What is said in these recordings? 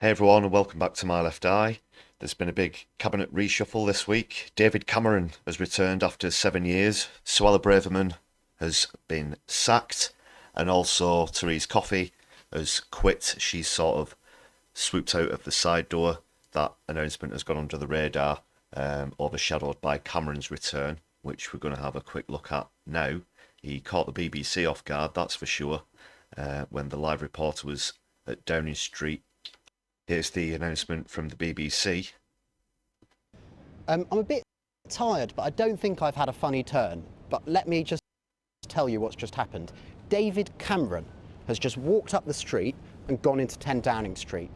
Hey everyone, and welcome back to My Left Eye. There's been a big cabinet reshuffle this week. David Cameron has returned after 7 years. Suella Braverman has been sacked, and also Therese Coffee has quit. She's sort of swooped out of the side door. That announcement has gone under the radar, overshadowed by Cameron's return, which we're going to have a quick look at now. He caught the BBC off guard, that's for sure, when the live reporter was at Downing Street. Here's the announcement from the BBC. I'm a bit tired, but I don't think I've had a funny turn. But let me just tell you what's just happened. David Cameron has just walked up the street and gone into 10 Downing Street.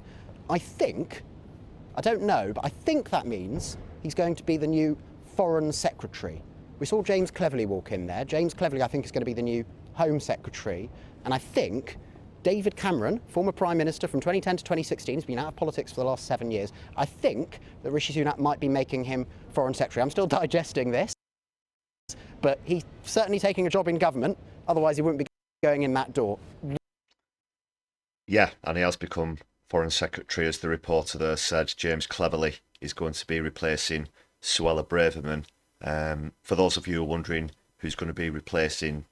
I don't know, but I think that means he's going to be the new Foreign Secretary. We saw James Cleverly walk in there. James Cleverly, I think, is going to be the new Home Secretary. And I think David Cameron, former Prime Minister from 2010 to 2016, has been out of politics for the last 7 years. I think that Rishi Sunak might be making him Foreign Secretary. I'm still digesting this, but he's certainly taking a job in government, otherwise he wouldn't be going in that door. Yeah, and he has become Foreign Secretary, as the reporter there said. James Cleverly is going to be replacing Suella Braverman. For those of you who are wondering who's going to be replacing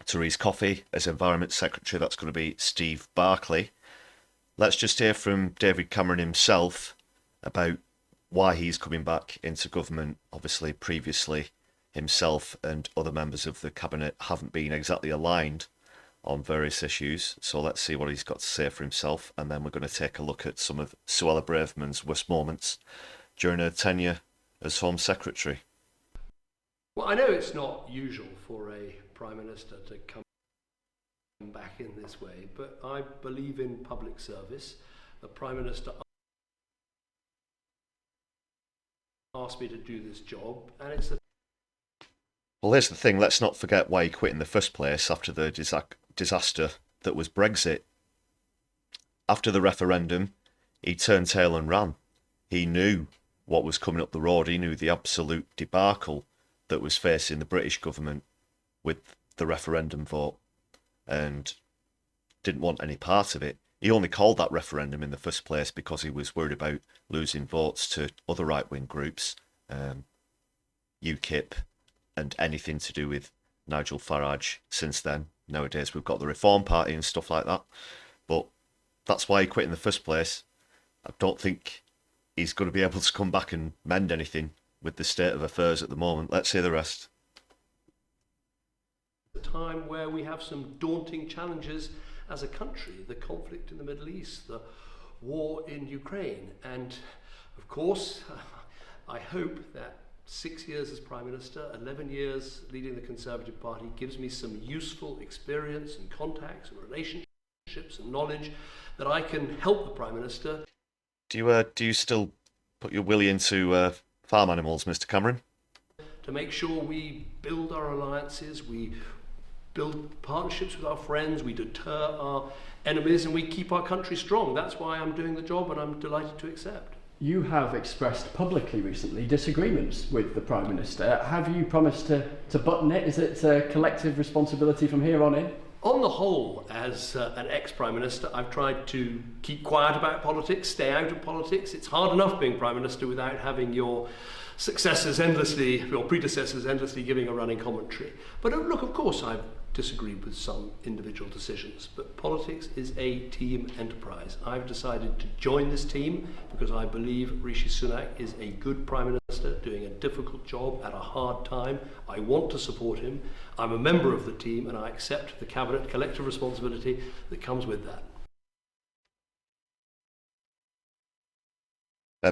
Therese Coffee as Environment Secretary, that's going to be Steve Barclay. Let's just hear from David Cameron himself about why he's coming back into government. Obviously, previously, himself and other members of the cabinet haven't been exactly aligned on various issues. So let's see what he's got to say for himself, and then we're going to take a look at some of Suella Braverman's worst moments during her tenure as Home Secretary. Well, I know it's not usual for a Prime Minister to come back in this way, but I believe in public service. The Prime Minister asked me to do this job, and it's a... Well, here's the thing, let's not forget why he quit in the first place after the disaster that was Brexit. After the referendum, he turned tail and ran. He knew what was coming up the road. He knew the absolute debacle that was facing the British government with the referendum vote, and didn't want any part of it. He only called that referendum in the first place because he was worried about losing votes to other right-wing groups, UKIP, and anything to do with Nigel Farage since then. Nowadays we've got the Reform Party and stuff like that, but that's why he quit in the first place. I don't think he's going to be able to come back and mend anything with the state of affairs at the moment. Let's hear the rest. A time where we have some daunting challenges as a country: the conflict in the Middle East, the war in Ukraine, and of course I hope that 6 years as Prime Minister, 11 years leading the Conservative Party gives me some useful experience and contacts and relationships and knowledge that I can help the Prime Minister. Do you still put your willy into farm animals, Mr. Cameron? To make sure we build our alliances, we build partnerships with our friends, we deter our enemies, and we keep our country strong. That's why I'm doing the job, and I'm delighted to accept. You have expressed publicly recently disagreements with the Prime Minister. Have you promised to button it? Is it a collective responsibility from here on in? On the whole, as an ex-Prime Minister, I've tried to keep quiet about politics, stay out of politics. It's hard enough being Prime Minister without having your predecessors endlessly giving a running commentary. But look, of course, I've disagreed with some individual decisions, but politics is a team enterprise. I've decided to join this team because I believe Rishi Sunak is a good Prime Minister doing a difficult job at a hard time. I want to support him. I'm a member of the team, and I accept the cabinet collective responsibility that comes with that.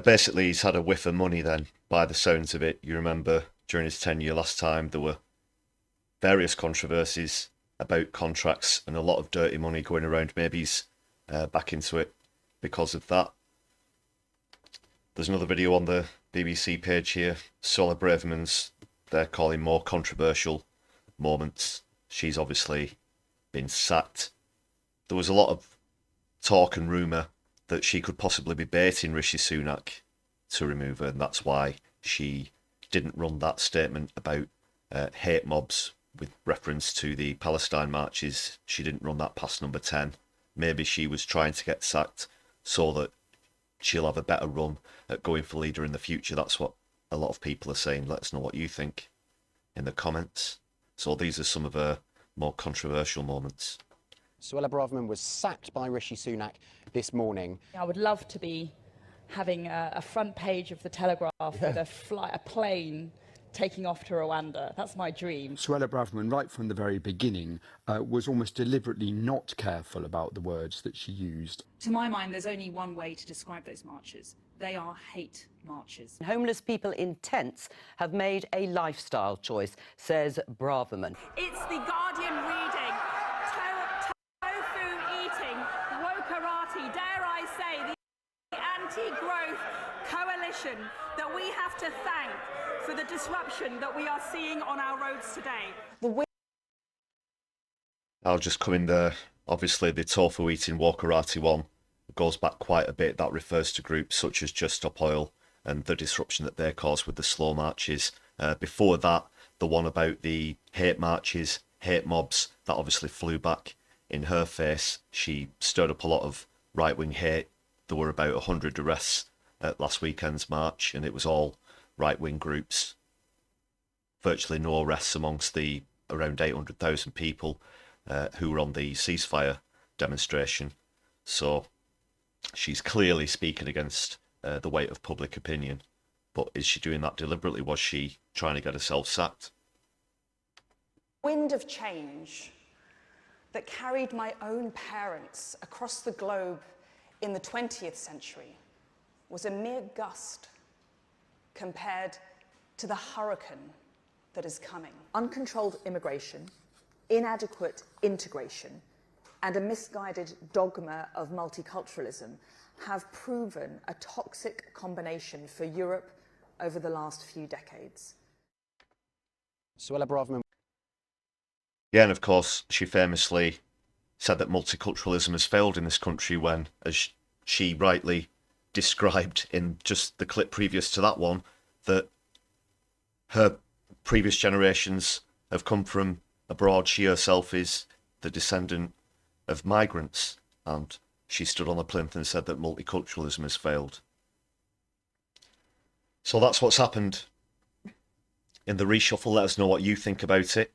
Basically, he's had a whiff of money then, by the sounds of it. You remember during his tenure last time, there were various controversies about contracts and a lot of dirty money going around. Maybe he's back into it because of that. There's another video on the BBC page here. Suella Braverman's, they're calling more controversial moments. She's obviously been sacked. There was a lot of talk and rumour that she could possibly be baiting Rishi Sunak to remove her, and that's why she didn't run that statement about hate mobs with reference to the Palestine marches. She didn't run that past number 10. Maybe she was trying to get sacked so that she'll have a better run at going for leader in the future. That's what a lot of people are saying. Let us know what you think in the comments. So these are some of her more controversial moments. Suella Braverman was sacked by Rishi Sunak this morning. I would love to be having a front page of the Telegraph with a plane taking off to Rwanda. That's my dream. Suella Braverman, right from the very beginning, was almost deliberately not careful about the words that she used. To my mind, there's only one way to describe those marches. They are hate marches. Homeless people in tents have made a lifestyle choice, says Braverman. It's the Guardian reading, tofu eating, wokerati, dare I say, the anti-growth coalition that we have to thank for the disruption that we are seeing on our roads today. I'll just come in there. Obviously, the tofu eating wokerati one goes back quite a bit. That refers to groups such as Just Stop Oil and the disruption that they caused with the slow marches. Before that, the one about the hate marches, hate mobs, that obviously flew back in her face. She stirred up a lot of right-wing hate. There were about 100 arrests at last weekend's march, and it was all right-wing groups. Virtually no arrests amongst the around 800,000 people who were on the ceasefire demonstration. So she's clearly speaking against the weight of public opinion. But is she doing that deliberately? Was she trying to get herself sacked? Wind of change that carried my own parents across the globe in the 20th century was a mere gust compared to the hurricane that is coming. Uncontrolled immigration, inadequate integration, and a misguided dogma of multiculturalism have proven a toxic combination for Europe over the last few decades. Suella Braverman. Yeah, and of course, she famously said that multiculturalism has failed in this country when, as she rightly described in just the clip previous to that one, that her previous generations have come from abroad. She herself is the descendant of migrants, and she stood on the plinth and said that multiculturalism has failed. So that's what's happened in the reshuffle. Let us know what you think about it.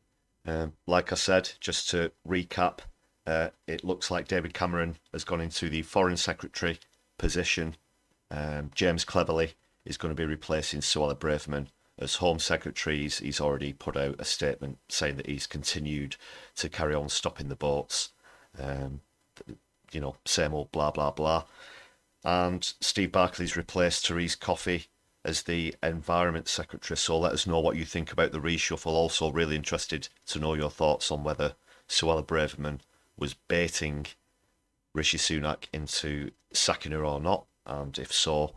Like I said, just to recap, it looks like David Cameron has gone into the Foreign Secretary position. James Cleverly is going to be replacing Suella Braverman as Home Secretary. He's already put out a statement saying that he's continued to carry on stopping the boats. You know, same old blah, blah, blah. And Steve Barclay's replaced Therese Coffee as the Environment Secretary. So let us know what you think about the reshuffle. Also really interested to know your thoughts on whether Suella Braverman was baiting Rishi Sunak into sacking her or not, and if so,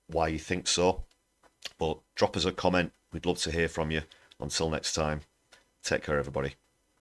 why you think so. But drop us a comment. We'd love to hear from you. Until next time, take care, everybody.